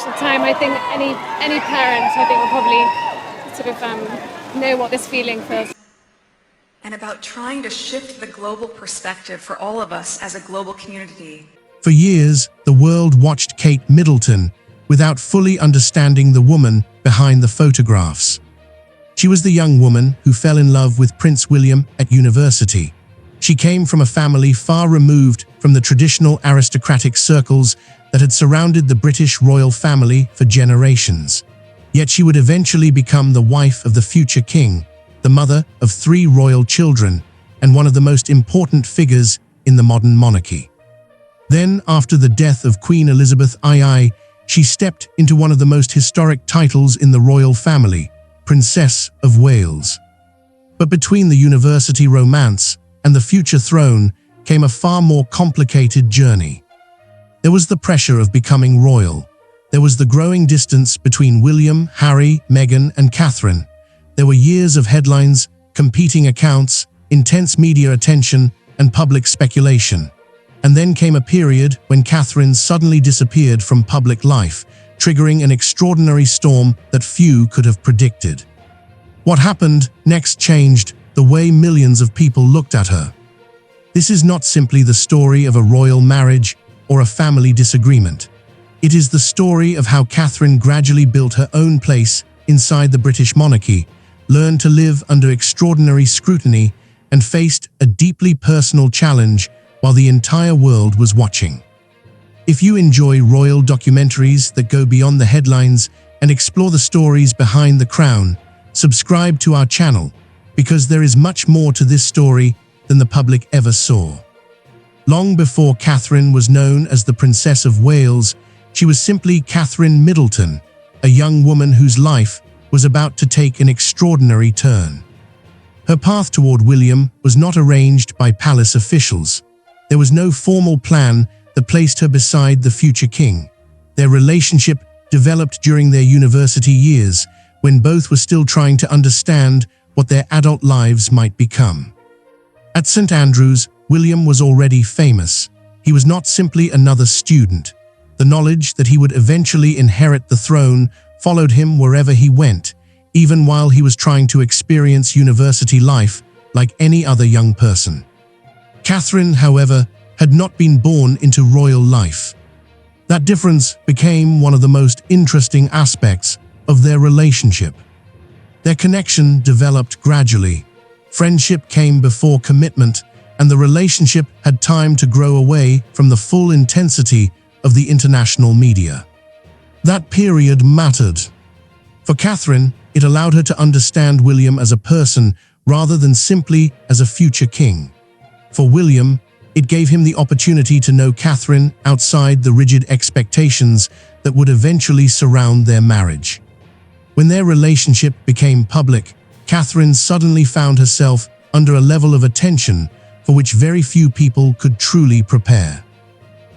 of time. I think any parent, I think, will probably sort of know what this feeling feels. And about trying to shift the global perspective for all of us as a global community. For years, the world watched Kate Middleton without fully understanding the woman behind the photographs. She was the young woman who fell in love with Prince William at university. She came from a family far removed from the traditional aristocratic circles that had surrounded the British royal family for generations. Yet she would eventually become the wife of the future king, the mother of 3 royal children, and one of the most important figures in the modern monarchy. Then, after the death of Queen Elizabeth II, she stepped into one of the most historic titles in the royal family, Princess of Wales. But between the university romance and the future throne came a far more complicated journey. There was the pressure of becoming royal. There was the growing distance between William, Harry, Meghan, and Catherine. There were years of headlines, competing accounts, intense media attention, and public speculation. And then came a period when Catherine suddenly disappeared from public life, triggering an extraordinary storm that few could have predicted. What happened next changed the way millions of people looked at her. This is not simply the story of a royal marriage or a family disagreement. It is the story of how Catherine gradually built her own place inside the British monarchy, learned to live under extraordinary scrutiny, and faced a deeply personal challenge while the entire world was watching. If you enjoy royal documentaries that go beyond the headlines and explore the stories behind the crown, subscribe to our channel, because there is much more to this story than the public ever saw. Long before Catherine was known as the Princess of Wales, she was simply Catherine Middleton, a young woman whose life was about to take an extraordinary turn. Her path toward William was not arranged by palace officials. There was no formal plan that placed her beside the future king. Their relationship developed during their university years, when both were still trying to understand what their adult lives might become. At St. Andrews, William was already famous. He was not simply another student. The knowledge that he would eventually inherit the throne followed him wherever he went, even while he was trying to experience university life like any other young person. Catherine, however, had not been born into royal life. That difference became one of the most interesting aspects of their relationship. Their connection developed gradually. Friendship came before commitment, and the relationship had time to grow away from the full intensity of the international media. That period mattered. For Catherine, it allowed her to understand William as a person rather than simply as a future king. For William, it gave him the opportunity to know Catherine outside the rigid expectations that would eventually surround their marriage. When their relationship became public, Catherine suddenly found herself under a level of attention for which very few people could truly prepare.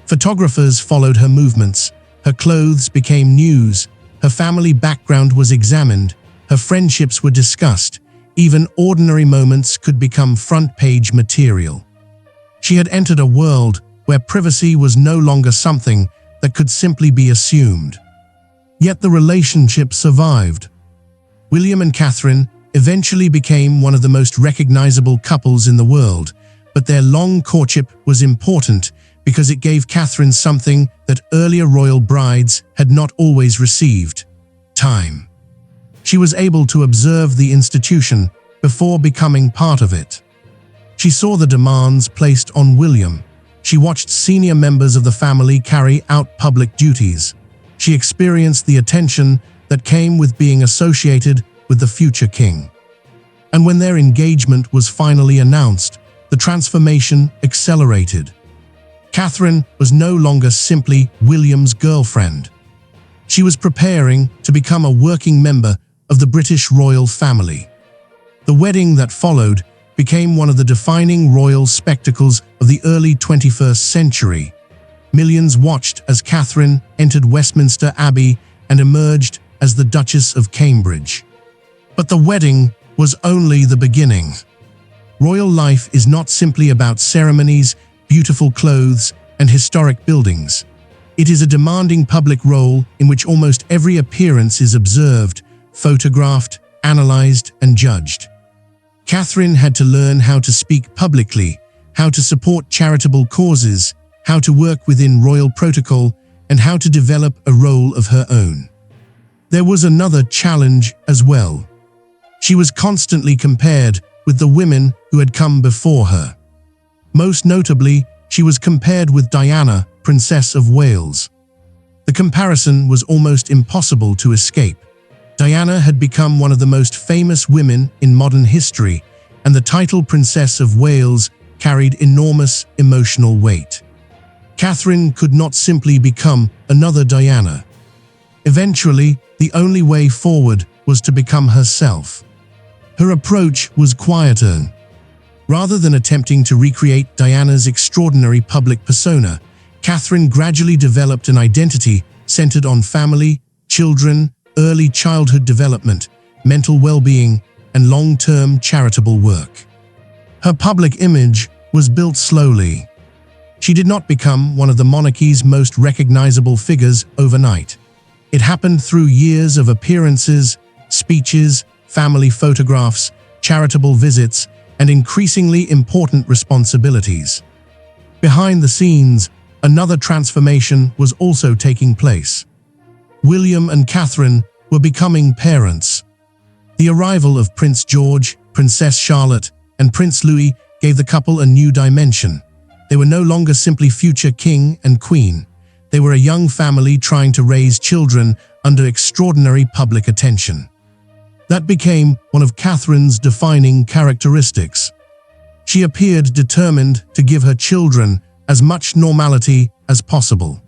Photographers followed her movements, her clothes became news, her family background was examined, her friendships were discussed, even ordinary moments could become front-page material. She had entered a world where privacy was no longer something that could simply be assumed. Yet the relationship survived. William and Catherine eventually became one of the most recognizable couples in the world, but their long courtship was important because it gave Catherine something that earlier royal brides had not always received: time. She was able to observe the institution before becoming part of it. She saw the demands placed on William. She watched senior members of the family carry out public duties. She experienced the attention that came with being associated with the future king. And when their engagement was finally announced, the transformation accelerated. Catherine was no longer simply William's girlfriend. She was preparing to become a working member of the British royal family. The wedding that followed became one of the defining royal spectacles of the early 21st century. Millions watched as Catherine entered Westminster Abbey and emerged as the Duchess of Cambridge. But the wedding was only the beginning. Royal life is not simply about ceremonies, beautiful clothes, and historic buildings. It is a demanding public role in which almost every appearance is observed, photographed, analyzed, and judged. Catherine had to learn how to speak publicly, how to support charitable causes, how to work within royal protocol, and how to develop a role of her own. There was another challenge as well. She was constantly compared with the women who had come before her. Most notably, she was compared with Diana, Princess of Wales. The comparison was almost impossible to escape. Diana had become one of the most famous women in modern history, and the title Princess of Wales carried enormous emotional weight. Catherine could not simply become another Diana. Eventually, the only way forward was to become herself. Her approach was quieter. Rather than attempting to recreate Diana's extraordinary public persona, Catherine gradually developed an identity centered on family, children, early childhood development, mental well-being, and long-term charitable work. Her public image was built slowly. She did not become one of the monarchy's most recognizable figures overnight. It happened through years of appearances, speeches, family photographs, charitable visits, and increasingly important responsibilities. Behind the scenes, another transformation was also taking place. William and Catherine were becoming parents. The arrival of Prince George, Princess Charlotte, and Prince Louis gave the couple a new dimension. They were no longer simply future king and queen. They were a young family trying to raise children under extraordinary public attention. That became one of Catherine's defining characteristics. She appeared determined to give her children as much normality as possible.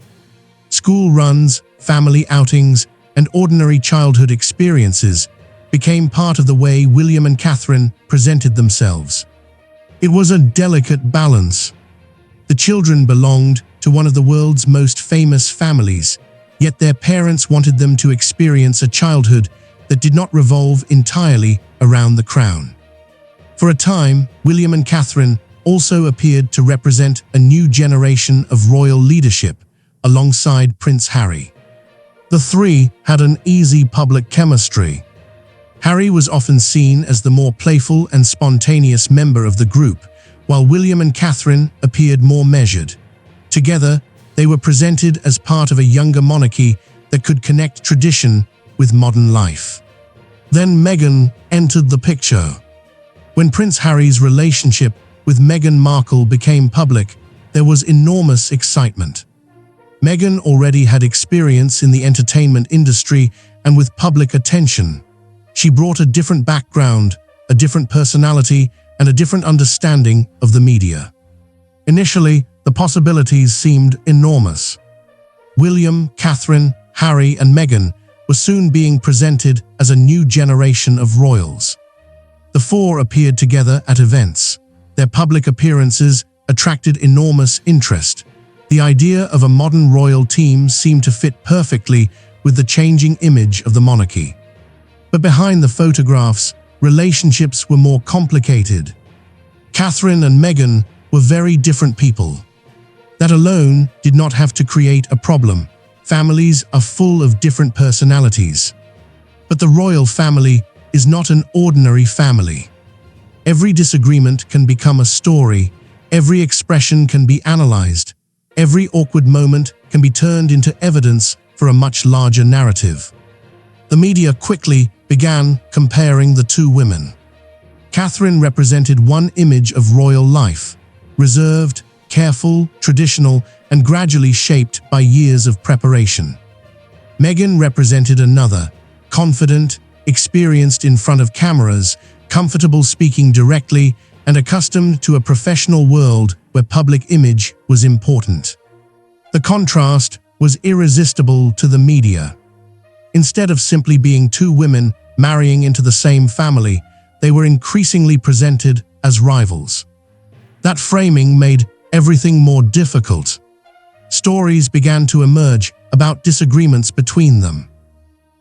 School runs, family outings, and ordinary childhood experiences became part of the way William and Catherine presented themselves. It was a delicate balance. The children belonged to one of the world's most famous families, yet their parents wanted them to experience a childhood that did not revolve entirely around the crown. For a time, William and Catherine also appeared to represent a new generation of royal leadership, alongside Prince Harry. The three had an easy public chemistry. Harry was often seen as the more playful and spontaneous member of the group, while William and Catherine appeared more measured. Together, they were presented as part of a younger monarchy that could connect tradition with modern life. Then Meghan entered the picture. When Prince Harry's relationship with Meghan Markle became public, there was enormous excitement. Meghan already had experience in the entertainment industry and with public attention. She brought a different background, a different personality, and a different understanding of the media. Initially, the possibilities seemed enormous. William, Catherine, Harry, and Meghan were soon being presented as a new generation of royals. The four appeared together at events. Their public appearances attracted enormous interest. The idea of a modern royal team seemed to fit perfectly with the changing image of the monarchy. But behind the photographs, relationships were more complicated. Catherine and Meghan were very different people. That alone did not have to create a problem. Families are full of different personalities. But the royal family is not an ordinary family. Every disagreement can become a story. Every expression can be analyzed. Every awkward moment can be turned into evidence for a much larger narrative. The media quickly began comparing the two women. Catherine represented one image of royal life, reserved, careful, traditional, and gradually shaped by years of preparation. Meghan represented another, confident, experienced in front of cameras, comfortable speaking directly, and accustomed to a professional world where public image was important. The contrast was irresistible to the media. Instead of simply being two women marrying into the same family, they were increasingly presented as rivals. That framing made everything more difficult. Stories began to emerge about disagreements between them.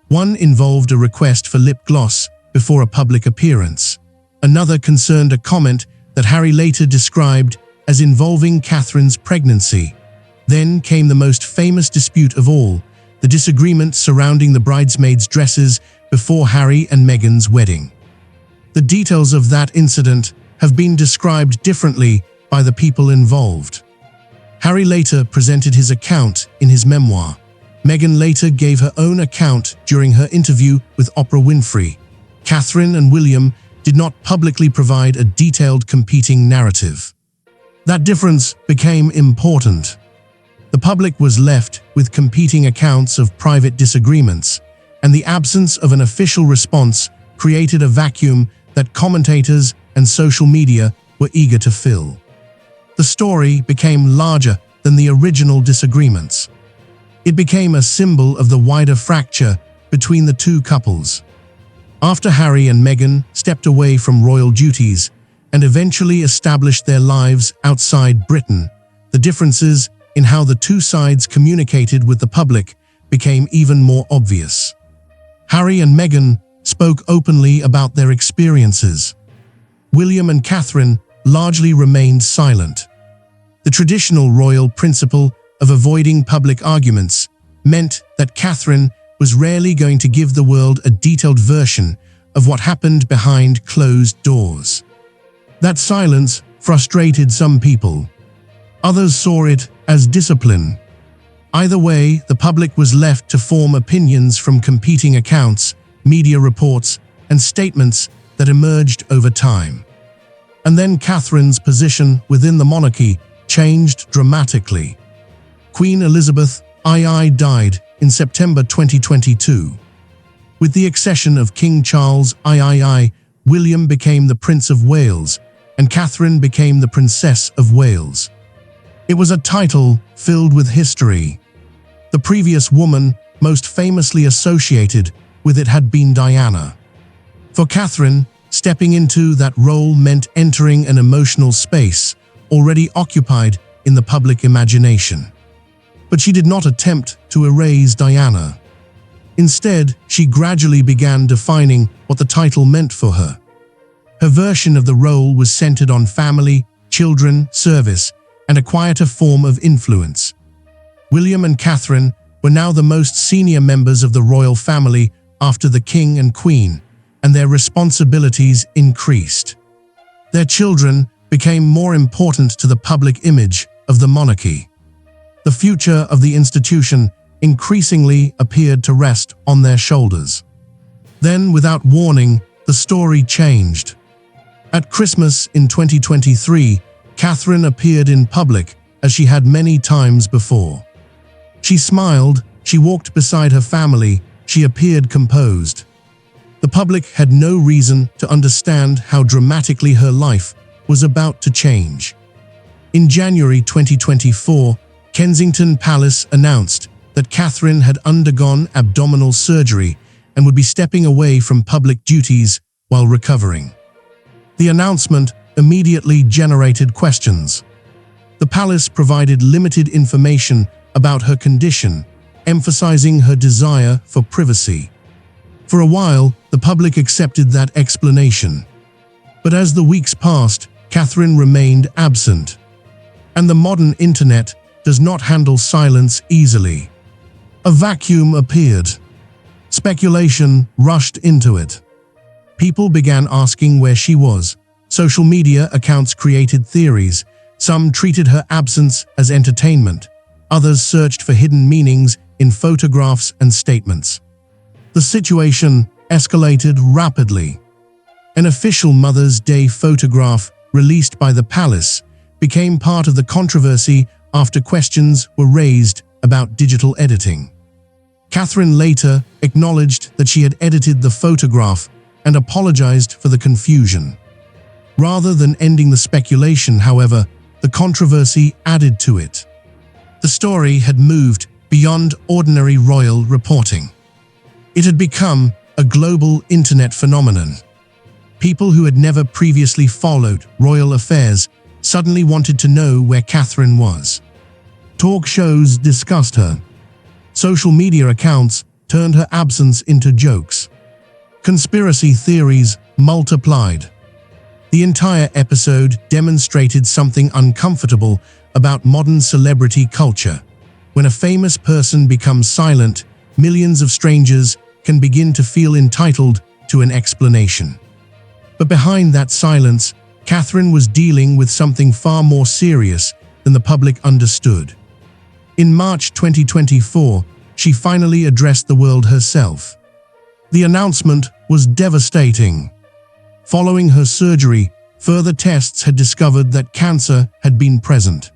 One involved a request for lip gloss before a public appearance. Another concerned a comment that Harry later described as involving Catherine's pregnancy. Then came the most famous dispute of all, the disagreement surrounding the bridesmaids' dresses before Harry and Meghan's wedding. The details of that incident have been described differently by the people involved. Harry later presented his account in his memoir. Meghan later gave her own account during her interview with Oprah Winfrey. Catherine and William did not publicly provide a detailed competing narrative. That difference became important. The public was left with competing accounts of private disagreements, and the absence of an official response created a vacuum that commentators and social media were eager to fill. The story became larger than the original disagreements. It became a symbol of the wider fracture between the two couples. After Harry and Meghan stepped away from royal duties and eventually established their lives outside Britain, the differences in how the two sides communicated with the public became even more obvious. Harry and Meghan spoke openly about their experiences. William and Catherine largely remained silent. The traditional royal principle of avoiding public arguments meant that Catherine was rarely going to give the world a detailed version of what happened behind closed doors. That silence frustrated some people. Others saw it as discipline. Either way, the public was left to form opinions from competing accounts, media reports, and statements that emerged over time. And then Catherine's position within the monarchy changed dramatically. Queen Elizabeth II died in September 2022. With the accession of King Charles III, William became the Prince of Wales, and Catherine became the Princess of Wales. It was a title filled with history. The previous woman most famously associated with it had been Diana. For Catherine, stepping into that role meant entering an emotional space already occupied in the public imagination. But she did not attempt to erase Diana. Instead, she gradually began defining what the title meant for her. Her version of the role was centered on family, children, service, and a quieter form of influence. William and Catherine were now the most senior members of the royal family after the King and Queen, and their responsibilities increased. Their children became more important to the public image of the monarchy. The future of the institution increasingly appeared to rest on their shoulders. Then, without warning, the story changed. At Christmas in 2023, Catherine appeared in public as she had many times before. She smiled, she walked beside her family, she appeared composed. The public had no reason to understand how dramatically her life was about to change. In January 2024, Kensington Palace announced that Catherine had undergone abdominal surgery and would be stepping away from public duties while recovering. The announcement immediately generated questions. The palace provided limited information about her condition, emphasizing her desire for privacy. For a while, the public accepted that explanation. But as the weeks passed, Catherine remained absent. And the modern internet does not handle silence easily. A vacuum appeared. Speculation rushed into it. People began asking where she was. Social media accounts created theories. Some treated her absence as entertainment. Others searched for hidden meanings in photographs and statements. The situation escalated rapidly. An official Mother's Day photograph released by the palace became part of the controversy after questions were raised about digital editing. Catherine later acknowledged that she had edited the photograph and apologized for the confusion. Rather than ending the speculation, however, the controversy added to it. The story had moved beyond ordinary royal reporting. It had become a global internet phenomenon. People who had never previously followed royal affairs suddenly wanted to know where Catherine was. Talk shows discussed her. Social media accounts turned her absence into jokes. Conspiracy theories multiplied. The entire episode demonstrated something uncomfortable about modern celebrity culture. When a famous person becomes silent, millions of strangers can begin to feel entitled to an explanation. But behind that silence, Catherine was dealing with something far more serious than the public understood. In March 2024, she finally addressed the world herself. The announcement was devastating. Following her surgery, further tests had discovered that cancer had been present.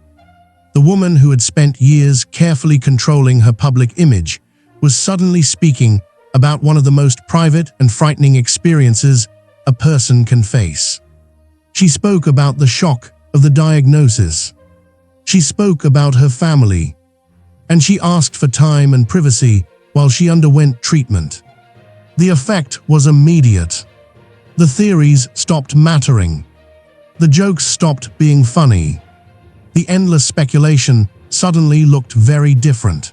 The woman who had spent years carefully controlling her public image was suddenly speaking about one of the most private and frightening experiences a person can face. She spoke about the shock of the diagnosis. She spoke about her family, and she asked for time and privacy while she underwent treatment. The effect was immediate. The theories stopped mattering. The jokes stopped being funny. The endless speculation suddenly looked very different.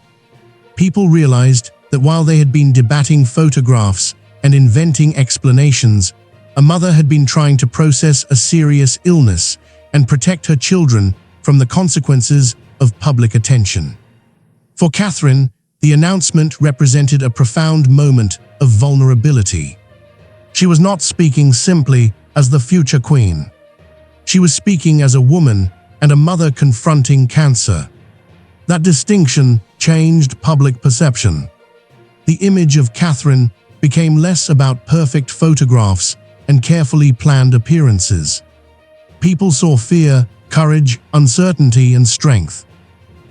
People realized that while they had been debating photographs and inventing explanations, a mother had been trying to process a serious illness and protect her children from the consequences of public attention. For Catherine, the announcement represented a profound moment of vulnerability. She was not speaking simply as the future queen. She was speaking as a woman and a mother confronting cancer. That distinction changed public perception. The image of Catherine became less about perfect photographs and carefully planned appearances. People saw fear, courage, uncertainty, and strength.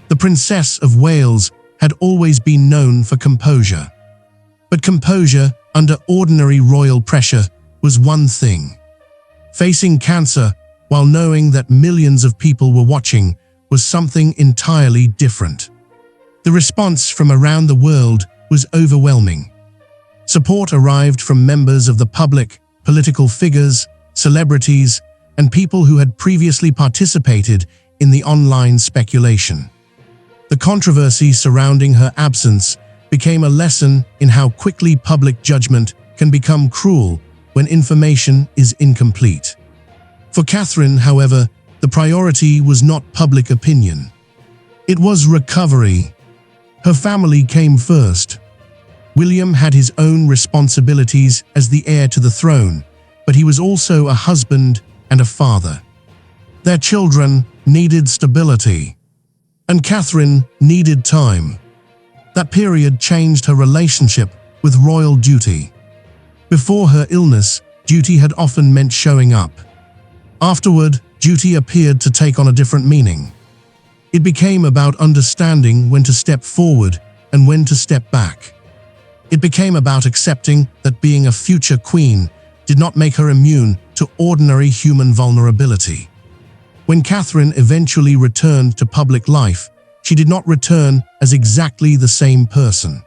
The Princess of Wales had always been known for composure. But composure under ordinary royal pressure was one thing. Facing cancer while knowing that millions of people were watching was something entirely different. The response from around the world was overwhelming. Support arrived from members of the public, political figures, celebrities, and people who had previously participated in the online speculation. The controversy surrounding her absence became a lesson in how quickly public judgment can become cruel when information is incomplete. For Catherine, however, the priority was not public opinion. It was recovery. Her family came first. William had his own responsibilities as the heir to the throne, but he was also a husband and a father. Their children needed stability, and Catherine needed time. That period changed her relationship with royal duty. Before her illness, duty had often meant showing up. Afterward, duty appeared to take on a different meaning. It became about understanding when to step forward and when to step back. It became about accepting that being a future queen did not make her immune to ordinary human vulnerability. When Catherine eventually returned to public life, she did not return as exactly the same person.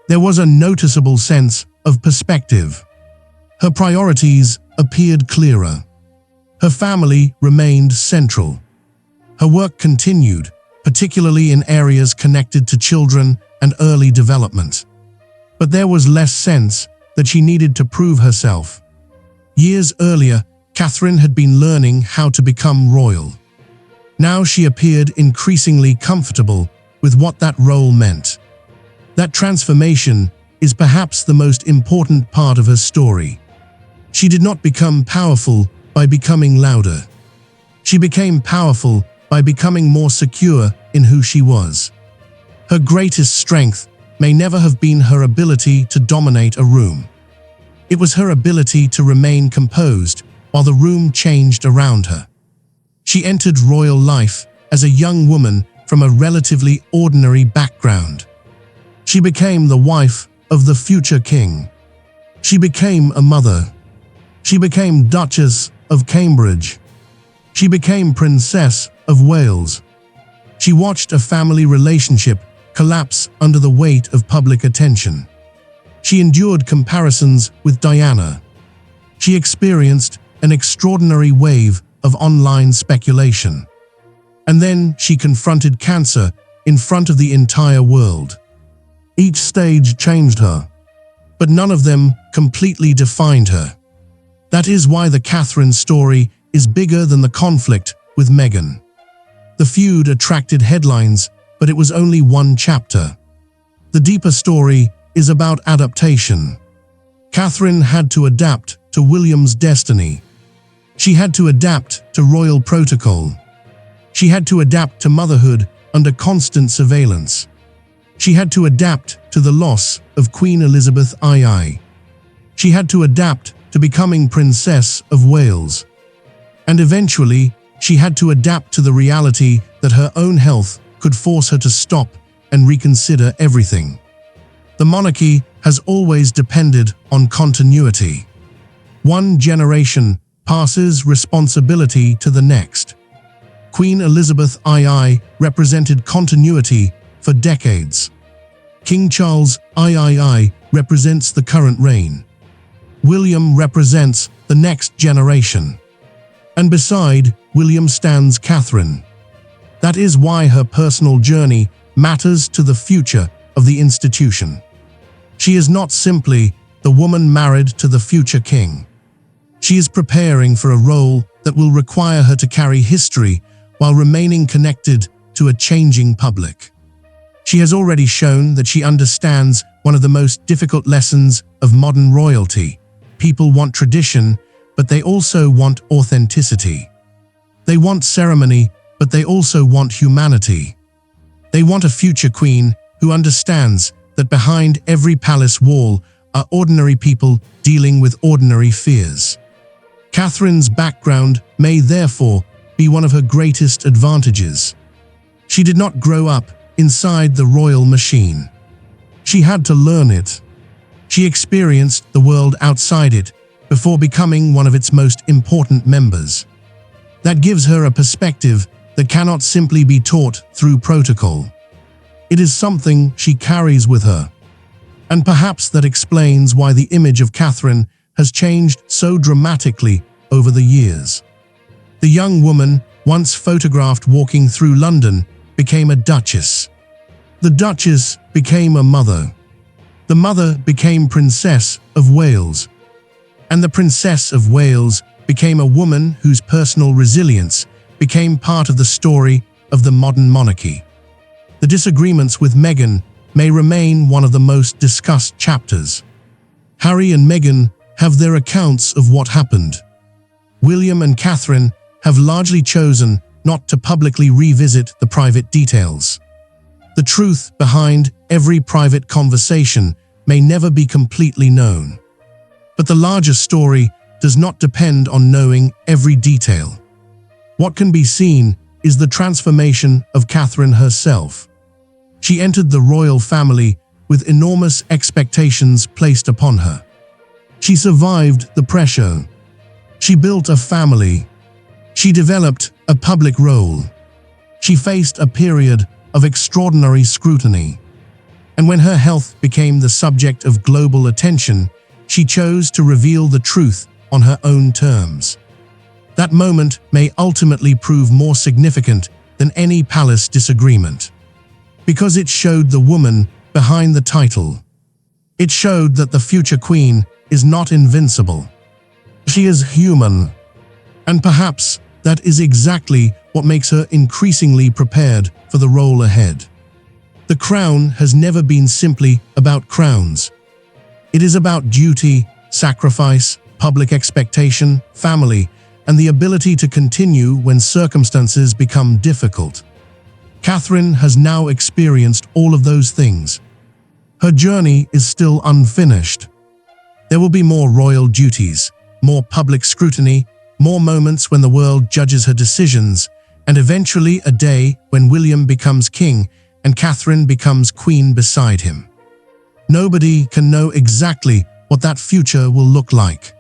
There was a noticeable sense of perspective. Her priorities appeared clearer. Her family remained central. Her work continued, particularly in areas connected to children and early development. But there was less sense that she needed to prove herself. Years earlier, Catherine had been learning how to become royal. Now she appeared increasingly comfortable with what that role meant. That transformation is perhaps the most important part of her story. She did not become powerful by becoming louder. She became powerful by becoming more secure in who she was. Her greatest strength may never have been her ability to dominate a room. It was her ability to remain composed while the room changed around her. She entered royal life as a young woman from a relatively ordinary background. She became the wife of the future king. She became a mother. She became Duchess of Cambridge. She became Princess of Wales. She watched a family relationship collapse under the weight of public attention. She endured comparisons with Diana. She experienced an extraordinary wave of online speculation. And then she confronted cancer in front of the entire world. Each stage changed her, but none of them completely defined her. That is why the Catherine story is bigger than the conflict with Meghan. The feud attracted headlines, but it was only one chapter. The deeper story is about adaptation. Catherine had to adapt to William's destiny. She had to adapt to royal protocol. She had to adapt to motherhood under constant surveillance. She had to adapt to the loss of Queen Elizabeth II. She had to adapt to becoming Princess of Wales. And eventually, she had to adapt to the reality that her own health could force her to stop and reconsider everything. The monarchy has always depended on continuity. One generation passes responsibility to the next. Queen Elizabeth II represented continuity for decades. King Charles III represents the current reign. William represents the next generation. And beside William stands Catherine. That is why her personal journey matters to the future of the institution. She is not simply the woman married to the future king. She is preparing for a role that will require her to carry history while remaining connected to a changing public. She has already shown that she understands one of the most difficult lessons of modern royalty. People want tradition, but they also want authenticity. They want ceremony, but they also want humanity. They want a future queen who understands that behind every palace wall are ordinary people dealing with ordinary fears. Catherine's background may therefore be one of her greatest advantages. She did not grow up inside the royal machine. She had to learn it. She experienced the world outside it before becoming one of its most important members. That gives her a perspective that cannot simply be taught through protocol. It is something she carries with her. And perhaps that explains why the image of Catherine has changed so dramatically over the years. The young woman, once photographed walking through London, became a duchess. The duchess became a mother. The mother became Princess of Wales. And the Princess of Wales became a woman whose personal resilience became part of the story of the modern monarchy. The disagreements with Meghan may remain one of the most discussed chapters. Harry and Meghan have their accounts of what happened. William and Catherine have largely chosen not to publicly revisit the private details. The truth behind every private conversation may never be completely known. But the larger story does not depend on knowing every detail. What can be seen is the transformation of Catherine herself. She entered the royal family with enormous expectations placed upon her. She survived the pressure. She built a family. She developed a public role. She faced a period of extraordinary scrutiny. And when her health became the subject of global attention, she chose to reveal the truth on her own terms. That moment may ultimately prove more significant than any palace disagreement. Because it showed the woman behind the title. It showed that the future queen is not invincible. She is human. And perhaps that is exactly what makes her increasingly prepared for the role ahead. The crown has never been simply about crowns. It is about duty, sacrifice, public expectation, family, and the ability to continue when circumstances become difficult. Catherine has now experienced all of those things. Her journey is still unfinished. There will be more royal duties, more public scrutiny, more moments when the world judges her decisions, and eventually a day when William becomes king and Catherine becomes queen beside him. Nobody can know exactly what that future will look like.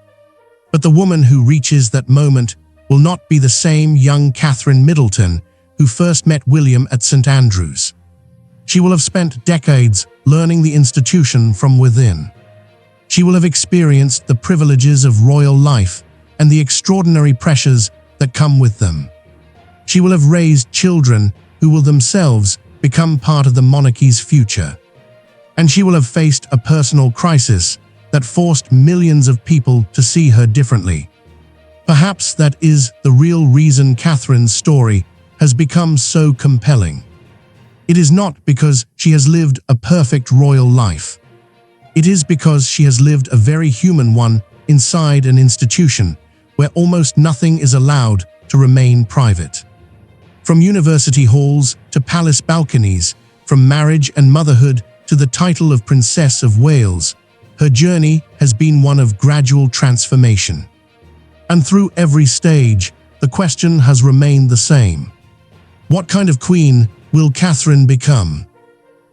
But the woman who reaches that moment will not be the same young Catherine Middleton who first met William at St. Andrews. She will have spent decades learning the institution from within. She will have experienced the privileges of royal life and the extraordinary pressures that come with them. She will have raised children who will themselves become part of the monarchy's future. And she will have faced a personal crisis that forced millions of people to see her differently. Perhaps that is the real reason Catherine's story has become so compelling. It is not because she has lived a perfect royal life. It is because she has lived a very human one inside an institution where almost nothing is allowed to remain private. From university halls to palace balconies, from marriage and motherhood to the title of Princess of Wales, her journey has been one of gradual transformation. And through every stage, the question has remained the same. What kind of queen will Catherine become?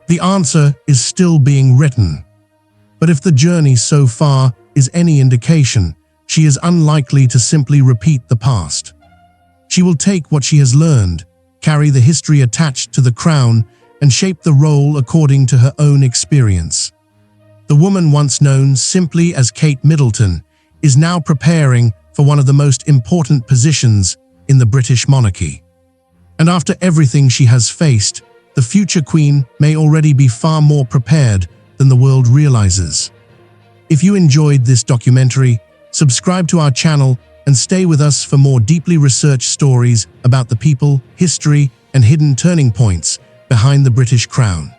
The answer is still being written. But if the journey so far is any indication, she is unlikely to simply repeat the past. She will take what she has learned, carry the history attached to the crown, and shape the role according to her own experience. The woman once known simply as Kate Middleton is now preparing for one of the most important positions in the British monarchy. And after everything she has faced, the future queen may already be far more prepared than the world realizes. If you enjoyed this documentary, subscribe to our channel and stay with us for more deeply researched stories about the people, history, and hidden turning points behind the British crown.